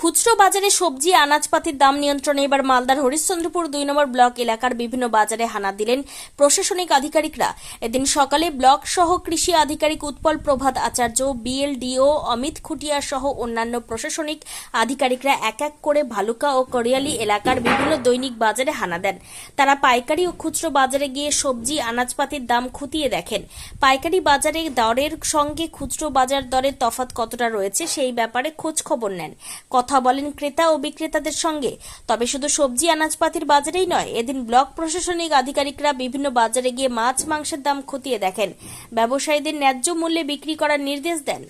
খুচরো বাজারে সবজি আনাজপাতির দাম নিয়ন্ত্রণে এবার মালদার হরিশ্চন্দ্রপুর ২ নম্বর ব্লক এলাকার বিভিন্ন বাজারে হানা দিলেন প্রশাসনিক আধিকারিকরা। এদিন সকালে ব্লক সহ কৃষি আধিকারিক উৎপল প্রভাত আচার্য, বিএলডিও অমিত খুটিয়া সহ অন্যান্য প্রশাসনিক আধিকারিকরা এক এক করে ভালুকা ও করিয়ালি এলাকার বিভিন্ন দৈনিক বাজারে হানা দেন। তারা পাইকারি ও খুচরো বাজারে গিয়ে সবজি আনাজপাতির দাম খতিয়ে দেখেন। পাইকারি বাজারে দরের সঙ্গে খুচরো বাজার দরের তফাৎ কতটা রয়েছে সেই ব্যাপারে খোঁজ খবর নেন। কথা বলেন ক্রেতা ও বিক্রেতাদের সঙ্গে। তবে শুধু সবজি আনাজপাতির বাজারেই নয়, এদিন ব্লক প্রশাসনিক আধিকারিকরা বিভিন্ন বাজারে গিয়ে মাছ মাংসের দাম খতিয়ে দেখেন। ব্যবসায়ীদের ন্যায্য মূল্যে বিক্রি করার নির্দেশ দেন।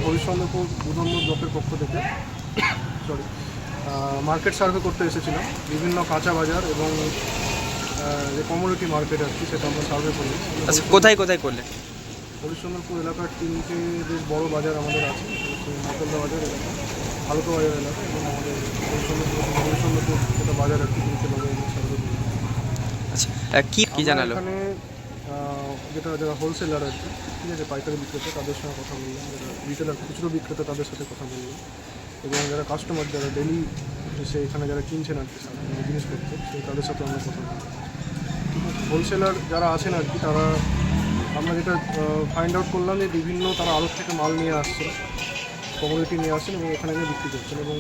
হরিশ্চন্দ্রপুর ২ নম্বর ব্লকের পক্ষ থেকে মার্কেট সার্ভে করতে এসেছিলাম। বিভিন্ন কাঁচা বাজার এবং যে কমোডিটি মার্কেট আর কি, সেটা আমরা সার্ভে করি। আচ্ছা, কোথায় কোথায় করলে? হরিশ্চন্দ্রপুর এলাকার 3টে বেশ বড় বাজার আমাদের আছে। মকলদা বাজার এলাকা, ভালুকা বাজার এলাকা এবং আমাদের হরিশ্চন্দ্রপুর যেটা বাজার আর কি, 3টে বাজার সার্ভে করি। আচ্ছা, কি জানালো? এখানে যারা হোলসেলার আর কি, ঠিক আছে, পাইকারি বিক্রেতা তাদের সঙ্গে কথা বললাম, যারা রিটেলার খুচরো বিক্রেতা তাদের সাথে কথা বললাম, এবং যারা কাস্টমার যারা ডেলি এসে এখানে যারা কিনছেন আর কি জিনিসপত্র, সেই তাদের সাথে আমরা কথা বললাম। ঠিক আছে, হোলসেলার যারা আছেন আর কি, তারা আমরা যেটা ফাইন্ড আউট করলাম যে বিভিন্ন তারা আড়ত থেকে মাল নিয়ে আসছেন, কমোডিটি নিয়ে আসছেন এবং এখানে গিয়ে বিক্রি করছেন, এবং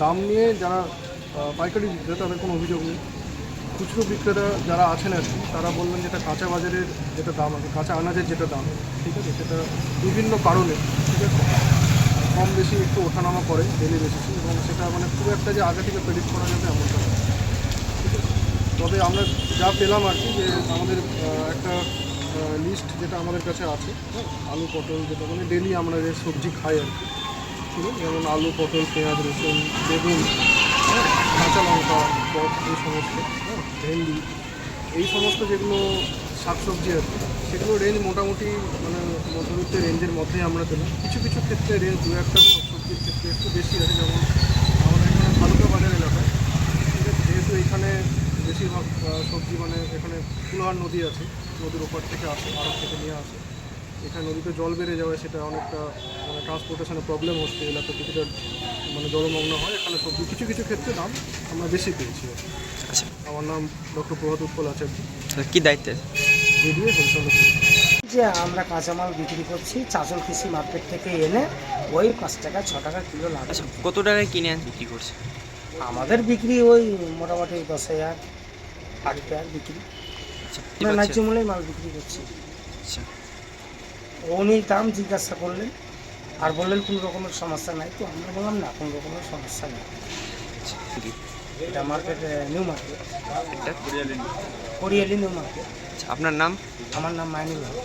দাম নিয়ে যারা পাইকারি বিক্রেতা তাদের কোনো অভিযোগ নেই। খুচরো বিক্রেতা যারা আছেন আর কি, তারা বললেন যেটা কাঁচা বাজারের যেটা দাম আছে, কাঁচা আনাজের যেটা দাম, ঠিক আছে, সেটা বিভিন্ন কারণে, ঠিক আছে, কম বেশি একটু ওঠানামা করে ডেলি বেসিসে, এবং সেটা মানে খুব একটা যে আগে থেকে প্রেডিক্ট করা যাবে এমনটা নয়। ঠিক আছে, তবে আমরা যা পেলাম আর কি, যে আমাদের একটা লিস্ট যেটা আমাদের কাছে আছে, হ্যাঁ, আলু পটল যেটা মানে ডেলি আমরা যে সবজি খাই আর কি, ঠিক আছে, যেমন আলু পটল পেঁয়াজ রসুন বেগুন, হ্যাঁ, কাঁচা লঙ্কা পট, এই সমস্ত, হ্যাঁ, ভেন্ডি, এই সমস্ত যেগুলো শাকসবজি আর কি, সেগুলো রেঞ্জ মোটামুটি মানে মধ্যবিত্ত রেঞ্জের মধ্যেই আমরা পেলাম। কিছু কিছু ক্ষেত্রে রেঞ্জ দু একটা সবজির ক্ষেত্রে একটু বেশি আছে, যেমন আমাদের এখানে ভালুকা বাজার এলাকায়, ঠিক আছে, যেহেতু এখানে বেশিরভাগ সবজি মানে এখানে কুলহার নদী আছে, নদীর ওপর থেকে আসে, আড়ত থেকে নিয়ে আসে। এখানে নদীতে জল বেড়ে যাওয়ায় সেটা অনেকটা মানে ট্রান্সপোর্টেশনের প্রবলেম হচ্ছে, এলাকা কিছুটা মানে জলমগ্ন হয়। এখানে সবজি কিছু কিছু ক্ষেত্রে দাম আমরা বেশি পেয়েছি। আচ্ছা, আমার নাম ডক্টর প্রভাত উৎপল আচার্য, কি দায়িত্বে? রেডিও হরিশ্চন্দ্রপুর। যে আমরা কাঁচামাল বিক্রি করছি চাঁচল কৃষি মার্কেট থেকে এনে ওই 5 টাকা 6 টাকা কিলো লাভ। আচ্ছা, কত টাকায় কিনে বিক্রি করছে? আমাদের বিক্রি ওই মোটামুটি 10,000 8 টাকার বিক্রি। আচ্ছা, আমরা ন্যায্য মূল্যে মাল বিক্রি করছি। আচ্ছা, উনি দাম জিজ্ঞাসা করলেন আর বললেন কোনো রকমের সমস্যা নাই, তো আমরা বললাম না, কোনো রকমের সমস্যা নেই। এটা মার্কেট নিউ মার্কেট, করিয়ালি নিউ মার্কেট। আচ্ছা, আপনার নাম? আমার নাম মাইনুল হক।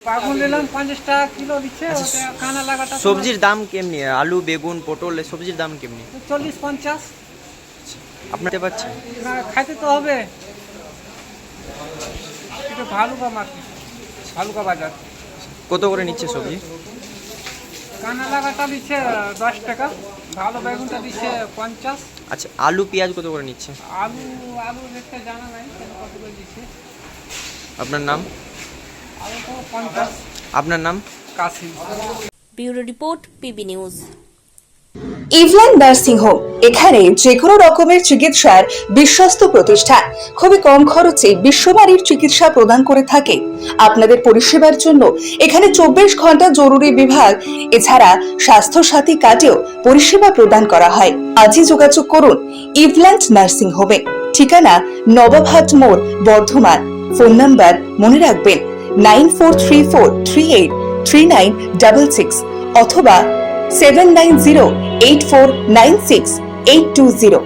পাগল নিলাম 50 টাকা কিলো দিচ্ছে। ওটা কানা লাগাটা সবজির দাম কেমনি? আলু বেগুন পটল সবজির দাম কেমনি? 40-50। আপনার পাচ্ছেন না, খাইতে তো হবে। এটা ভালুকা মার্কেট, ভালুকা বাজার। কত করে নিচ্ছে সবজি? কানা লাগাটা দিচ্ছে 10 টাকা, ভালো বেগুনটা দিচ্ছে 50। আচ্ছা, আলু পেঁয়াজ কত করে নিচ্ছে? আলু রেটটা জানা নাই, কত করে দিচ্ছে। আপনার নাম? আলু তো 50। আপনার নাম? Kashim. Bureau report, PB news. ইভলান নার্সিং হোম, এখানে যে কোনো রকমের চিকিৎসার বিশ্বস্ত প্রতিষ্ঠান, খুবই কম খরচে বিশ্বমানের চিকিৎসা প্রদান করে থাকে। আপনাদের পরিষেবার জন্য এখানে 24 ঘন্টা জরুরি বিভাগ, এছাড়া স্বাস্থ্য সাথী কার্ডেও পরিষেবা প্রদান করা হয়। আজই যোগাযোগ করুন ইভলান নার্সিং হোমে। ঠিকানা নবাবহাট মোড়, বর্ধমান। ফোন নাম্বার মনে রাখবেন 9434383966 অথবা 7908496820।